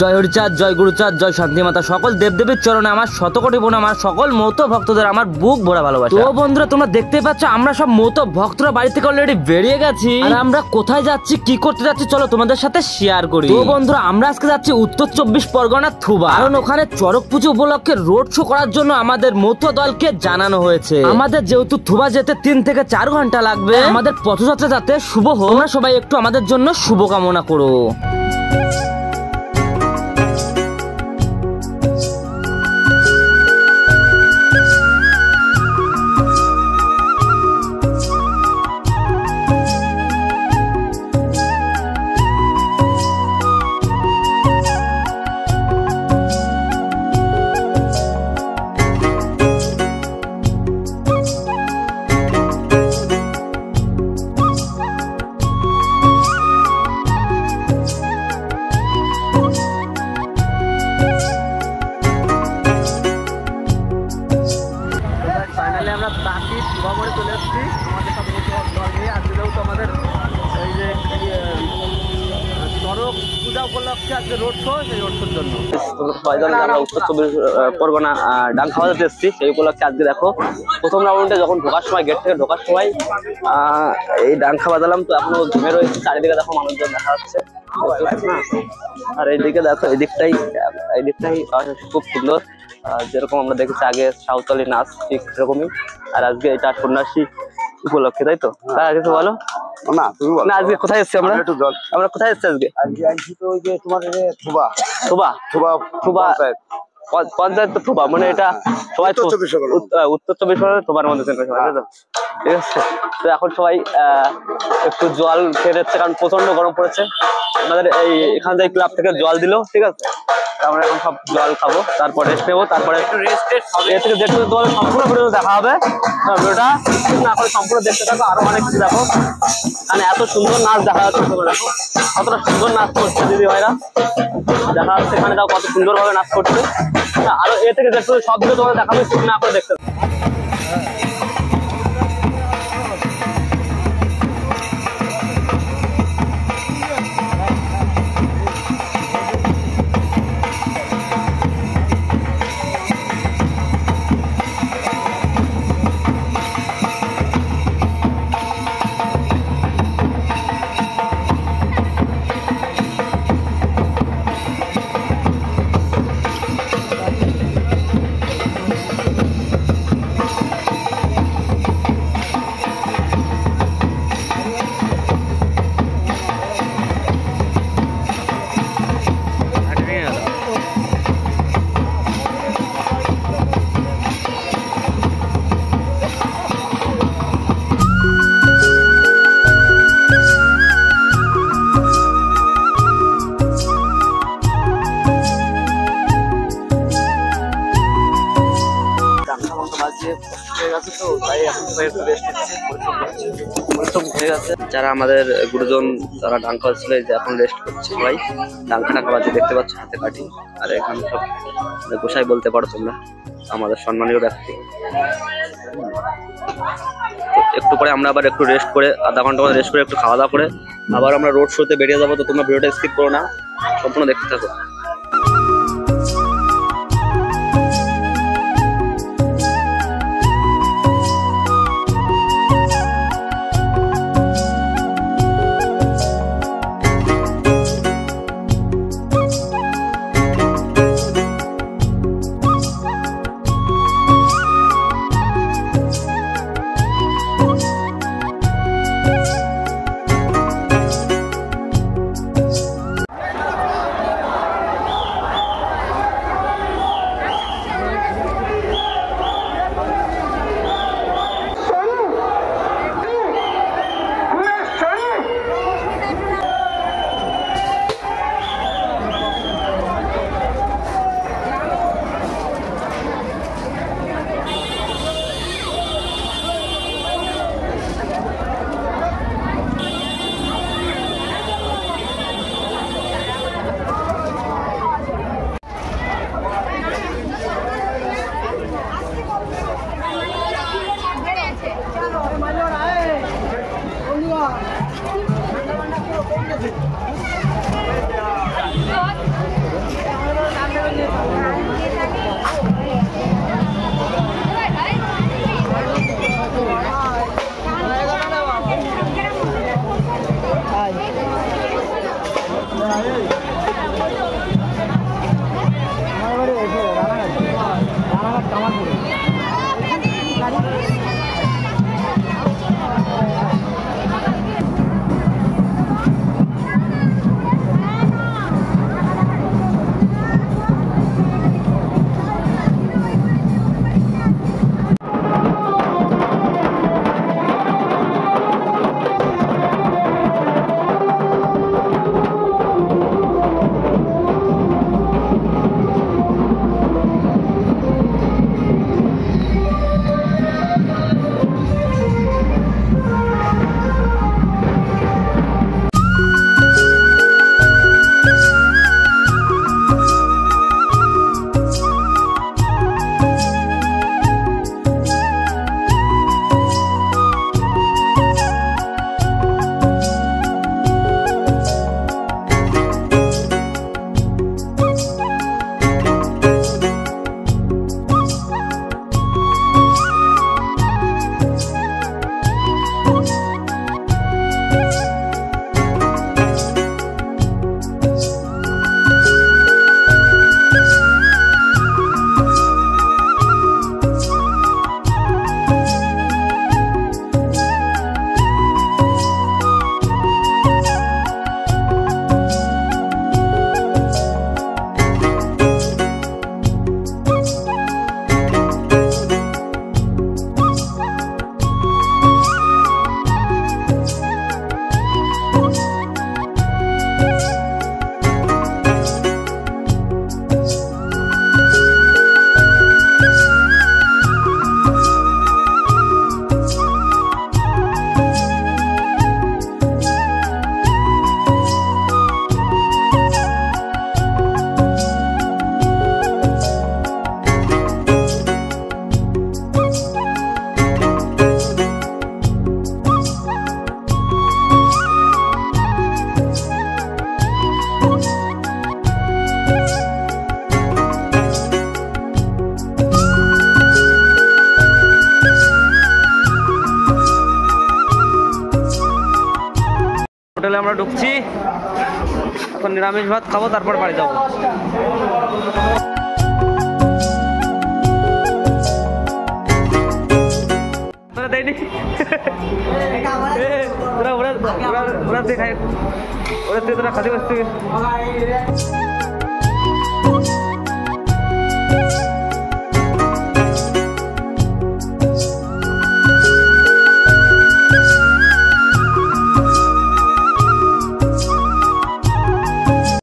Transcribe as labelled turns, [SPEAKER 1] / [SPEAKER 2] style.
[SPEAKER 1] জয় হরিচাঁদ, জয় গুরুচাঁদ, জয় শান্তি মাতা। সকল দেবদেবীর চরণে আমার শতকোটি প্রণাম। আমার সকল মতো ভক্তদের আমার বুক ভরা ভালোবাসা। তো বন্ধুরা, তোমরা দেখতে পাচ্ছ আমরা সব মতো ভক্তরা বাড়ি থেকে অলরেডি বেরিয়ে গেছি। আর আমরা কোথায় যাচ্ছি, কি করতে যাচ্ছি, চলো তোমাদের সাথে শেয়ার করি। তো বন্ধুরা, আমরা আজকে যাচ্ছি উত্তর 24 পরগনা থুবা, কারণ ওখানে চড়ক পুজো উপলক্ষে রোড শো করার জন্য আমাদের মতো দলকে জানানো হয়েছে। আমাদের যেহেতু থুবা যেতে 3 থেকে 4 ঘন্টা লাগবে, আমাদের পথযাত্রা যাতে শুভ হোক, তোমরা সবাই একটু আমাদের জন্য শুভকামনা করো। আমরা তাঁতি থুবা মোড়ে চলে এসেছি আমাদের সাথে দল নিয়ে। আজকেও তো আমাদের এই যে চড়ক পূজা উপলক্ষে আজকে রোড শো, সেই রোড শোর জন্য সবাই জানেন আমরা উত্তর 24 পরগনা ডাঙ্গা বাজাতে এসেছি। সেই উপলক্ষে আজকে দেখো প্রথম রাউন্ডে যখন ঢোকার সময়, গেট থেকে ঢোকার সময় এই ডাঙ্গা বাজালাম, তো এখনো ঘুমে রয়েছে। চারিদিকে দেখো মানুষজন দেখা যাচ্ছে, আর এইদিকে দেখো এই দিকটাই খুব সুন্দর, যেরকম আমরা দেখেছি আগে সাঁওতালি নাচ ঠিক সেরকমই। আর আজকে এটা সন্ন্যাসী উপলক্ষে, তাই তো? কিছু বলো না, তুমি বলো। না, আজকে কোথায় এসেছি আমরা? আমরা কোথায় এসেছি আজকে? আজকে তো ওই যে তোমার থুবা থুবা থুবা থুবা পঞ্চায়েত তো থুবা, মানে এটা সবাই উত্তর 24 পরগনা থুবার মধ্যে, ঠিক আছে? তো এখন সবাই একটু জল খেয়ে নিচ্ছে, কারণ প্রচন্ড গরম পড়েছে। আমাদের এখান থেকে ক্লাব থেকে জল দিল, ঠিক আছে? আমরা এখন সব জল খাবো, তারপর রেস্ট নেবো, তারপরে এর থেকে দেখতে তোমাদের সম্পূর্ণ ভিডিও দেখা হবে। ভিডিওটা না করে সম্পূর্ণ দেখতে থাকো, আরো অনেক কিছু দেখো, মানে এত সুন্দর নাচ দেখা যাচ্ছে। তোমরা দেখো কতটা সুন্দর নাচ করছে দিদি ভাইরা, দেখা যাচ্ছে এখানে দেখো কত সুন্দর ভাবে নাচ করছে। আরো এ থেকে দেখতে সব ভিডিও তোমাদের দেখাবে, না করে দেখতে। যারা আমাদের গুরুজন তারা ডাঙ্কা ছিল, যে এখন রেস্ট করছে সবাই। ডাঙ্কা বাজে দেখতে পাচ্ছ, হাতে কাঠি। আর এখানে সব গোসাই বলতে পারো তোমরা, আমাদের সম্মানীয় ব্যক্তি। একটু পরে আমরা আবার একটু রেস্ট করে, আধা ঘন্টা মতো রেস্ট করে, একটু খাওয়া দাওয়া করে আবার আমরা রোড শোতে বেরিয়ে যাবো। তো তোমরা ভিডিওটা স্কিপ করো না, সম্পূর্ণ দেখতে থাকো। হোটেলে আমরা ঢুকছি, এখন নিরামিষ ভাত খাবো, তারপর বাড়ি যাবো। দেয়নি ওরা দেখায়, ওরা খাতে বসতে